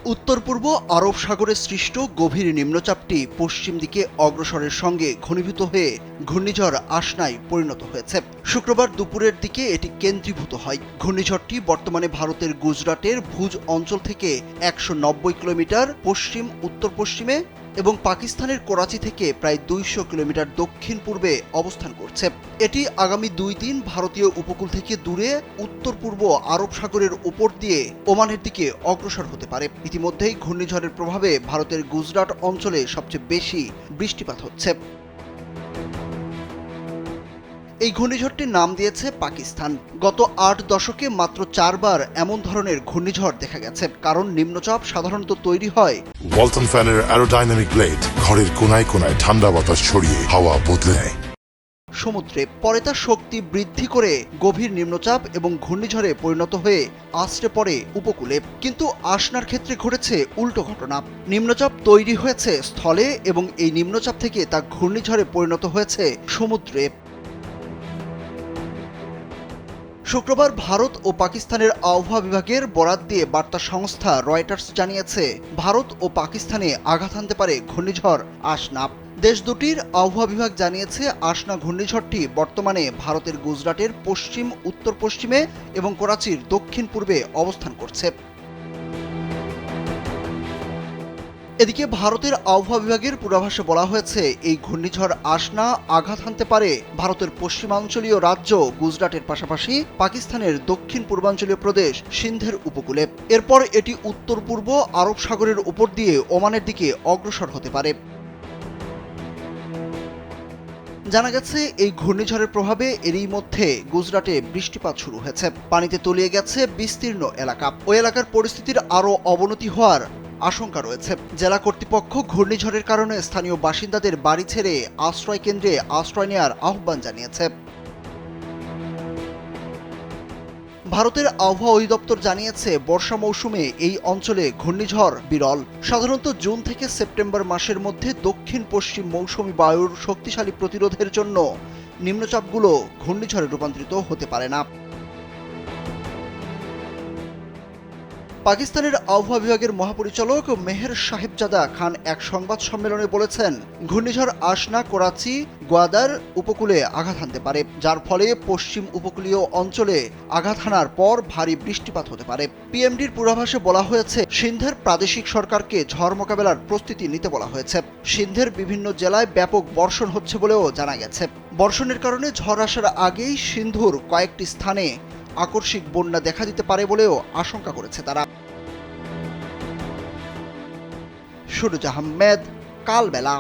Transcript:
উত্তর পূর্ব আরব সাগরে সৃষ্ট গভীর নিম্নচাপটি পশ্চিম দিকে অগ্রসরের সঙ্গে ঘনীভূত হয়ে ঘূর্ণিঝড় আসনায় পরিণত হয়েছে। শুক্রবার দুপুরের দিকে এটি কেন্দ্রীভূত হয়। ঘূর্ণিঝড়টি বর্তমানে ভারতের গুজরাটের ভুজ অঞ্চল থেকে ১৯০ কিলোমিটার পশ্চিম উত্তর পশ্চিমে এবং পাকিস্তানের করাচি থেকে প্রায় ২০০ কিলোমিটার দক্ষিণ পূর্বে অবস্থান করছে। এটি আগামী ২ দিন ভারতীয় উপকূল থেকে দূরে উত্তর পূর্ব আরব সাগরের উপর দিয়ে ওমানের দিকে অগ্রসর হতে পারে। ইতিমধ্যেই ঘূর্ণিঝড়ের প্রভাবে ভারতের গুজরাট অঞ্চলে সবচেয়ে বেশি বৃষ্টিপাত হচ্ছে। এই ঘূর্ণিঝড়টির নাম দিয়েছে পাকিস্তান। গত ৮ দশকে মাত্র ৪ বার এমন ধরনের ঘূর্ণিঝড় দেখা গেছে। কারণ নিম্নচাপ সাধারণত তৈরি হয় ওয়ালটন ফ্যানের অ্যারোডাইনামিক ব্লেড ঘরের কোনায় কোনায় ঠান্ডা বাতাস ছড়িয়ে হাওয়া বদলে নেয় সমুদ্রে। পরে তা শক্তি বৃদ্ধি করে গভীর নিম্নচাপ এবং ঘূর্ণিঝড়ে পরিণত হয়ে আছড়ে পড়ে উপকূলে। কিন্তু আসনার ক্ষেত্রে ঘটেছে উল্টো ঘটনা। নিম্নচাপ তৈরি হয়েছে স্থলে এবং এই নিম্নচাপ থেকে তা ঘূর্ণিঝড়ে পরিণত হয়েছে সমুদ্রে। শুক্রবার ভারত ও পাকিস্তানের আবহাওয়া বিভাগের বরাত দিয়ে বার্তা সংস্থা রয়টার্স জানিয়েছে, ভারত ও পাকিস্তানে আঘাত হানতে পারে ঘূর্ণিঝড় আসনা। দেশ দুটির আবহাওয়া বিভাগ জানিয়েছে, আসনা ঘূর্ণিঝড়টি বর্তমানে ভারতের গুজরাটের পশ্চিম উত্তর পশ্চিমে এবং করাচির দক্ষিণ পূর্বে অবস্থান করছে। এদিকে ভারতের আবহাওয়া বিভাগের পূর্বাভাসে বলা হয়েছে, এই ঘূর্ণিঝড় আসনা আঘাত হানতে পারে ভারতের পশ্চিমাঞ্চলীয় রাজ্য গুজরাটের পাশাপাশি পাকিস্তানের দক্ষিণ পূর্বাঞ্চলীয় প্রদেশ সিন্ধের উপকূলে। এরপর এটি উত্তর পূর্ব আরব সাগরের উপর দিয়ে ওমানের দিকে অগ্রসর হতে পারে। জানা গেছে, এই ঘূর্ণিঝড়ের প্রভাবে এরই মধ্যে গুজরাটে বৃষ্টিপাত শুরু হয়েছে। পানিতে তলিয়ে গেছে বিস্তীর্ণ এলাকা। ওই এলাকার পরিস্থিতির আরও অবনতি হওয়ার আশঙ্কা রয়েছে। জেলা কর্তৃপক্ষ ঘূর্ণিঝড়ের কারণে স্থানীয় বাসিন্দাদের বাড়ি ছেড়ে আশ্রয় কেন্দ্রে আশ্রয় নেওয়ার আহ্বান জানিয়েছে। ভারতের আবহাওয়া অধিদপ্তর জানিয়েছে, বর্ষা মৌসুমে এই অঞ্চলে ঘূর্ণিঝড় বিরল। সাধারণত জুন থেকে সেপ্টেম্বর মাসের মধ্যে দক্ষিণ পশ্চিম মৌসুমী বায়ুর শক্তিশালী প্রতিরোধের জন্য নিম্নচাপগুলো ঘূর্ণিঝড়ে রূপান্তরিত হতে পারে না। পাকিস্তানের আবহাওয়া বিভাগের মহাপরিচালক মেহের সাহেবজাদা খান এক সংবাদ সম্মেলনে বলেছেন, ঘূর্ণিঝড় আসনা করাচি গোয়াদার উপকূলে আঘাত হানতে পারে, যার ফলে পশ্চিম উপকূলীয় অঞ্চলে আঘাত হানার পর ভারী বৃষ্টিপাত হতে পারে। পিএমডির পূর্বাভাসে বলা হয়েছে, সিন্ধের প্রাদেশিক সরকারকে ঝড় মোকাবেলার প্রস্তুতি নিতে বলা হয়েছে। সিন্ধের বিভিন্ন জেলায় ব্যাপক বর্ষণ হচ্ছে বলেও জানা গেছে। বর্ষণের কারণে ঝড় আসার আগেই সিন্ধুর কয়েকটি স্থানে আকস্মিক বন্যা দেখা দিতে পারে বলেও আশঙ্কা করেছে তারা। সুরজ আহমেদ, কালবেলা।